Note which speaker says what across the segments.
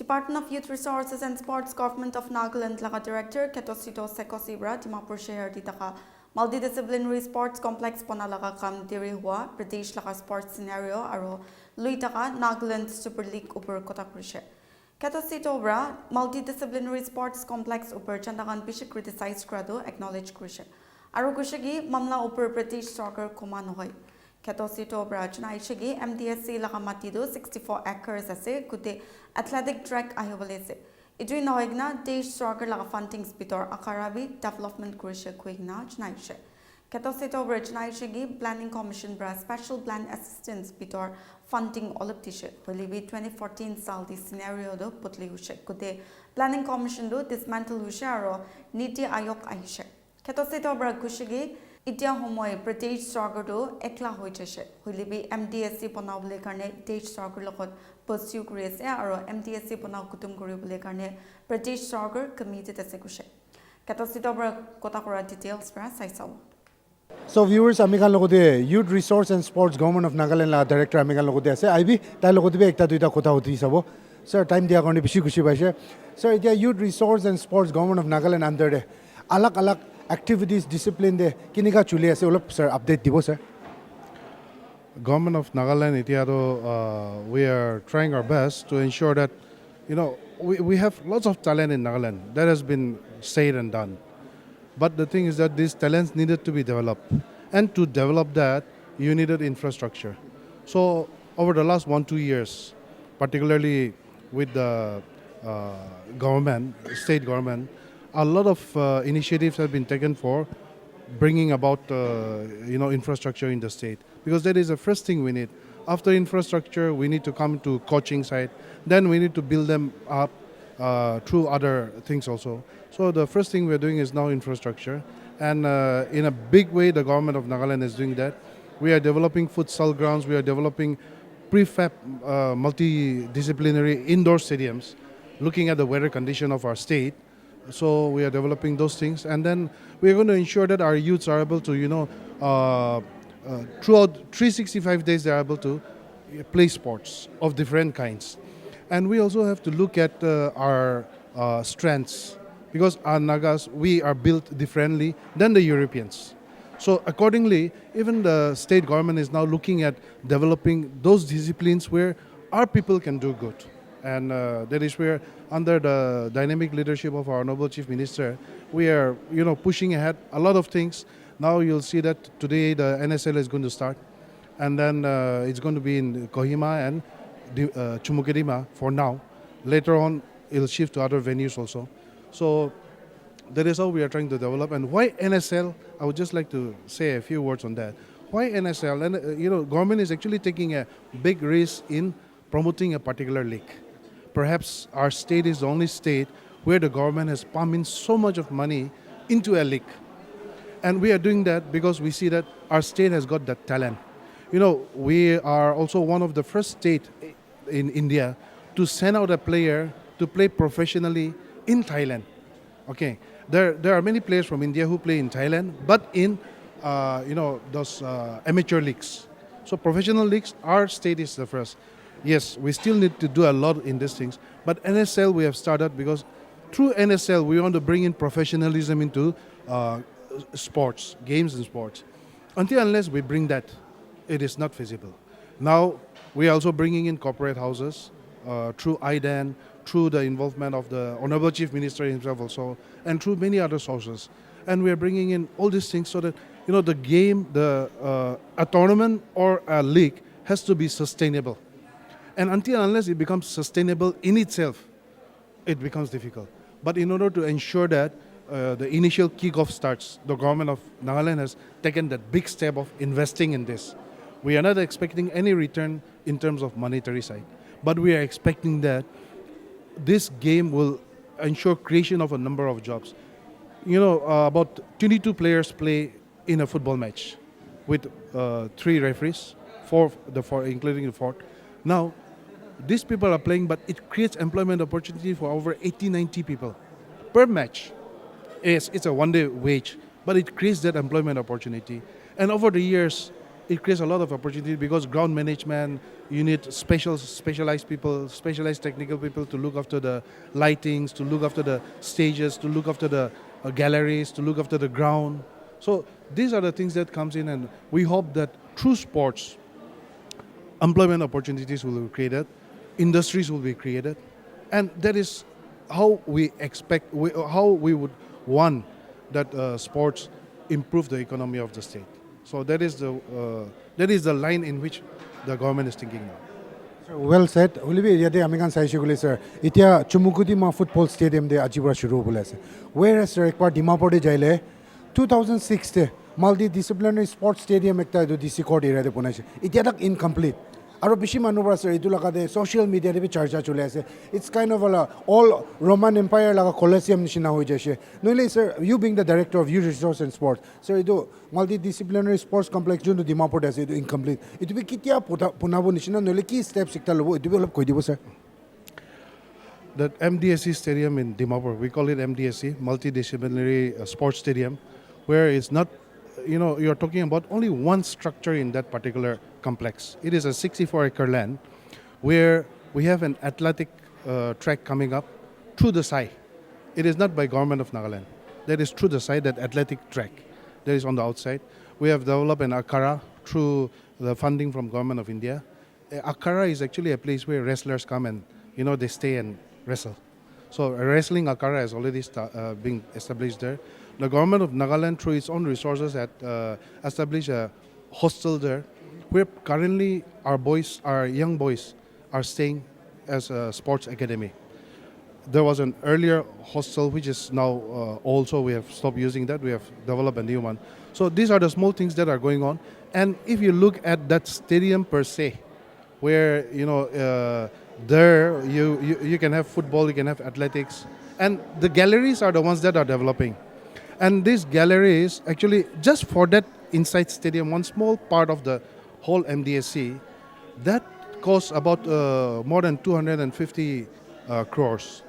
Speaker 1: Department of Youth Resources and Sports, Government of Nagaland laga Director Kethosituo Sekhose bra Dimapur shehar di taka multidisciplinary sports complex pona laga kam diri hua Pradesh laga sports scenario aro lui taka Nagaland Super League upar kota kurishe. Kethosituo bra multidisciplinary sports complex upar chandagan bishi criticize krado acknowledge kurishe. Aro kushigi mamla upar Pradesh soccer command hoy. Kethosituo bra chanaishigi Mdsc laga matido 64 acres ase kute athletic track ahibolese. Idui noigna Desh soccer laga fundings bitor akarabi development kurishe kuigna chanaishe. Kethosituo bra chanaishigi planning commission bra special plan assistance bitor funding olaptishe. Holibi 2014 saldi scenario do putli hushe kute planning commission do dismantle hushe aro niti ayok ahishe. Kethosituo bra kushigi Itia homoy Pradesh soccer do ekla hoi cheshe. Holibi Mdsc panaw bole karne Desh soccer lokot pursue kuri ase aro Mdsc panaw kutum kuri bole karne Pradesh soccer committed ase kushe. Kethosituo bra kota kora details bra saisao.
Speaker 2: So viewers, amikan logote Youth Resource and Sports Government of Nagaland la Director amikan logote ase. IB tai logote be ekta duita kota hoti sabo. Sir time dia karne bishi khushi paise. Sir itia Youth Resource and Sports Government of Nagaland under de alag activities discipline de kinika chuli ase olop sir update dibo sir.
Speaker 3: Government of Nagaland we are trying our best to ensure that we have lots of talent in Nagaland that has been said and done, but the thing is that these talents needed to be developed, and to develop that you needed infrastructure. So over the last 1-2 years, particularly with the state government, a lot of initiatives have been taken for bringing about infrastructure in the state, because that is the first thing we need. After infrastructure, we need to come to coaching side, then we need to build them up through other things also. So the first thing we're doing is now infrastructure, and in a big way the government of Nagaland is doing that. We are developing futsal grounds, we are developing prefab multidisciplinary indoor stadiums, looking at the weather condition of our state. So we are developing those things, and then we are going to ensure that our youths are able to, throughout 365 days, they are able to play sports of different kinds. And we also have to look at our strengths, because our Nagas, we are built differently than the Europeans. So accordingly, even the state government is now looking at developing those disciplines where our people can do good. And that is where, under the dynamic leadership of our Honorable Chief Minister, we are, pushing ahead a lot of things. Now you'll see that today the NSL is going to start, and then it's going to be in Kohima and Chumukedima for now. Later on, it'll shift to other venues also. So that is how we are trying to develop. And why NSL? I would just like to say a few words on that. Why NSL? And government is actually taking a big risk in promoting a particular league. Perhaps our state is the only state where the government has pumped in so much of money into a league. And we are doing that because we see that our state has got that talent. We are also one of the first states in India to send out a player to play professionally in Thailand. Okay, there are many players from India who play in Thailand, but in those amateur leagues. So professional leagues, our state is the first. Yes, we still need to do a lot in these things, but NSL we have started because through NSL we want to bring in professionalism into sports, games and sports. Until unless we bring that, it is not feasible. Now we are also bringing in corporate houses through IDAN, through the involvement of the Honorable Chief Minister himself also, and through many other sources. And we are bringing in all these things so that the game, a tournament or a league has to be sustainable. And until unless it becomes sustainable in itself, it becomes difficult. But in order to ensure that the initial kickoff starts, the government of Nagaland has taken that big step of investing in this. We are not expecting any return in terms of monetary side, but we are expecting that this game will ensure creation of a number of jobs. About 22 players play in a football match with 3 referees, 4 including the fourth. Now, these people are playing, but it creates employment opportunity for over 80-90 people per match. Yes, it's a one-day wage, but it creates that employment opportunity. And over the years, it creates a lot of opportunity because ground management, you need specialized people, specialized technical people to look after the lightings, to look after the stages, to look after the galleries, to look after the ground. So these are the things that comes in, and we hope that through sports, employment opportunities will be created, industries will be created, and that is how we expect, how we would want that sports improve the economy of the state. So that is the line in which the government is thinking now.
Speaker 2: So well said. Olivi yate amikan saishe gule sir. Itia Chumukudi ma football stadium de ajibra shuru bole ase. Whereas sir ekbar Dimapur de jaile 2006 te multidisciplinary sports stadium ekta edu DC court area de banaise. Itia tak incomplete. Aro bishi manubra sir edu laga de social media de bi charcha chole ase. It's kind of a all Roman Empire laga Colosseum nishina hoi jaise. Noile sir, you being the director of youth resource and sports, sir edu multidisciplinary sports complex jundu Dimapur de ase edu incomplete. Edu bi kitia punabo nishina noile ki steps ekta lobo edu bi olop koi dibo sir.
Speaker 3: That Mdsc stadium in Dimapur, we call it Mdsc, multidisciplinary sports stadium, where it's not, you're talking about only one structure in that particular complex. It is a 64-acre land where we have an athletic track coming up through the side. It is not by government of Nagaland. That is through the side, that athletic track that is on the outside. We have developed an Akara through the funding from government of India. Akara is actually a place where wrestlers come and, they stay and wrestle. So a wrestling Akara has already been established there. The government of Nagaland, through its own resources, had established a hostel there, where currently our young boys are staying as a sports academy. There was an earlier hostel which is now also we have stopped using that. We have developed a new one. So these are the small things that are going on. And if you look at that stadium per se, where there you can have football, you can have athletics, and the galleries are the ones that are developing. And these galleries actually just for that inside stadium, one small part of the whole MDSC, that costs about more than 250 crores.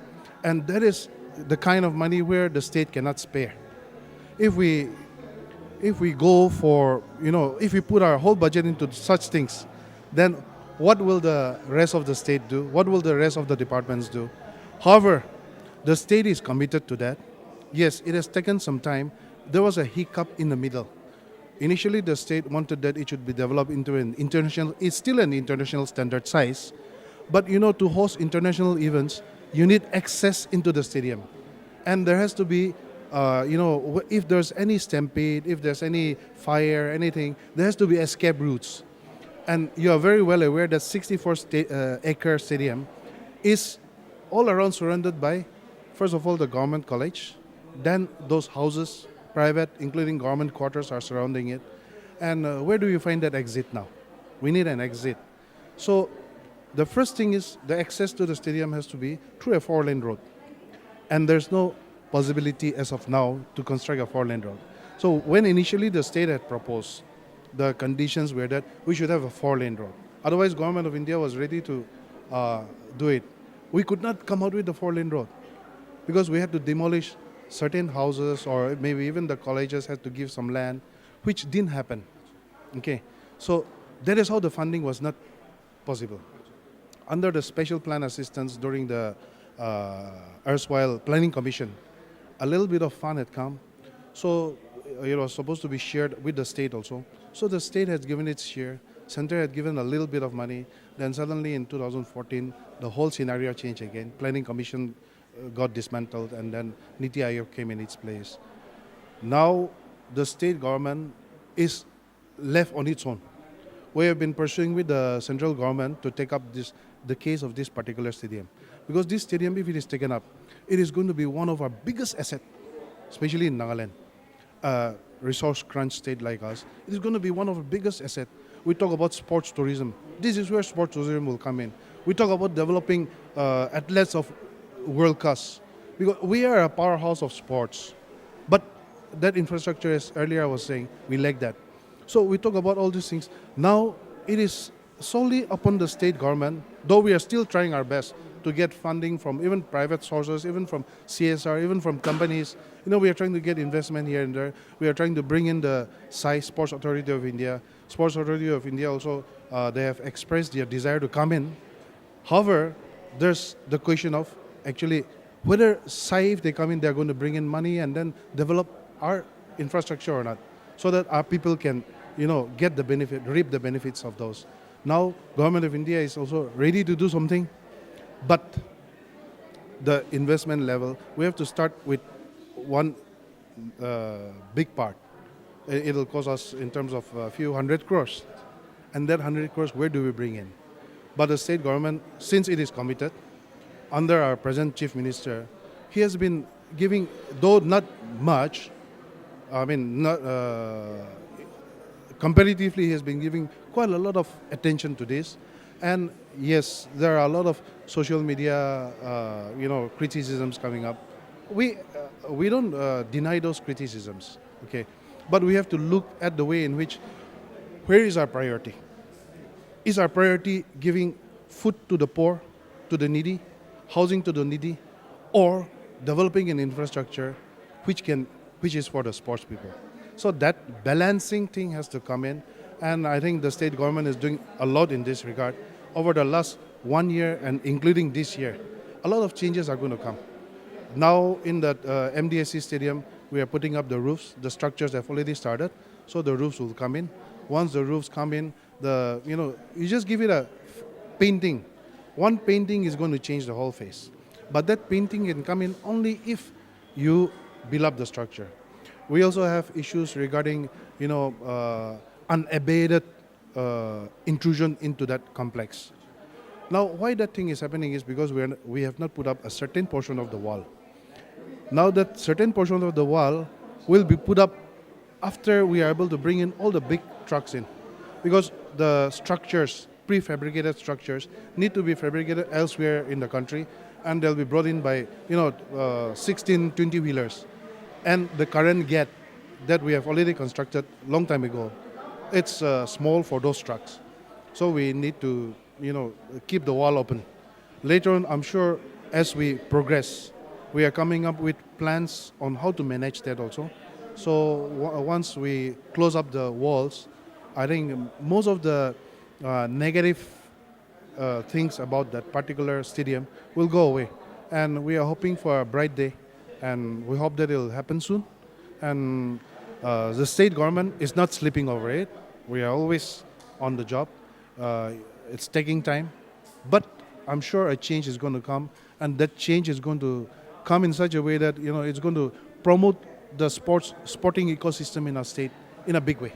Speaker 3: And that is the kind of money where the state cannot spare. If we go for, if we put our whole budget into such things, then what will the rest of the state do? What will the rest of the departments do? However, the state is committed to that. Yes, it has taken some time. There was a hiccup in the middle. Initially, the state wanted that it should be developed into an international, it's still an international standard size. But, to host international events, you need access into the stadium. And there has to be, if there's any stampede, if there's any fire, anything, there has to be escape routes. And you are very well aware that 64-acre stadium is all around surrounded by, first of all, the government college. Then those houses, private, including government quarters, are surrounding it. And where do you find that exit now? We need an exit. So the first thing is the access to the stadium has to be through a 4-lane road. And there's no possibility as of now to construct a 4-lane road. So when initially the state had proposed, the conditions were that we should have a 4-lane road. Otherwise, government of India was ready to do it. We could not come out with the 4-lane road because we had to demolish certain houses, or maybe even the colleges had to give some land, which didn't happen. Okay, so that is how the funding was not possible. Under the special plan assistance during the erstwhile planning commission, a little bit of fund had come. So it was supposed to be shared with the state also. So the state has given its share, center had given a little bit of money, then suddenly in 2014, the whole scenario changed again. Planning commission got dismantled, and then Niti Aayog came in its place. Now the state government is left on its own. We have been pursuing with the central government to take up the case of this particular stadium. Because this stadium, if it is taken up, it is going to be one of our biggest assets, especially in Nagaland. Resource crunch state like us, it is going to be one of the biggest assets. We talk about sports tourism. This is where sports tourism will come in. We talk about developing athletes of world class, because we are a powerhouse of sports, but that infrastructure, as earlier I was saying, we lack that. So we talk about all these things. Now it is solely upon the state government, though we are still trying our best. to get funding from even private sources, even from CSR, even from companies. We are trying to get investment here and there. We are trying to bring in the SAI, Sports Authority of India. Sports Authority of India also, they have expressed their desire to come in. However, there's the question of actually whether SAI, if they come in, they're going to bring in money and then develop our infrastructure or not, so that our people can, get the benefit, reap the benefits of those. Now, Government of India is also ready to do something, but the investment level, we have to start with one big part. It'll cost us in terms of a few 100 crores. And that 100 crores, where do we bring in? But the state government, since it is committed, under our present Chief Minister, he has been giving, though not much, comparatively, he has been giving quite a lot of attention to this. And yes, there are a lot of social media, criticisms coming up. We don't deny those criticisms, okay? But we have to look at the way in which, where is our priority? Is our priority giving food to the poor, to the needy, housing to the needy, or developing an infrastructure which is for the sports people? So that balancing thing has to come in, and I think the state government is doing a lot in this regard. Over the last 1 year and including this year, a lot of changes are going to come. Now in the Mdsc stadium, we are putting up the roofs. The structures have already started, so the roofs will come in. Once the roofs come in, you just give it a painting. One painting is going to change the whole face. But that painting can come in only if you build up the structure. We also have issues regarding, unabated intrusion into that complex. Now, why that thing is happening is because we have not put up a certain portion of the wall. Now that certain portion of the wall will be put up after we are able to bring in all the big trucks in. Because the structures, prefabricated structures, need to be fabricated elsewhere in the country, and they'll be brought in by 16 20-wheelers. And the current gate that we have already constructed long time ago, it's small for those trucks. So we need to keep the wall open. Later on, I'm sure as we progress, we are coming up with plans on how to manage that also. So once we close up the walls, I think most of the negative things about that particular stadium will go away. And we are hoping for a bright day, and we hope that it will happen soon. And the state government is not sleeping over it. We are always on the job. It's taking time, but I'm sure a change is going to come, and that change is going to come in such a way that it's going to promote the sporting ecosystem in our state in a big way.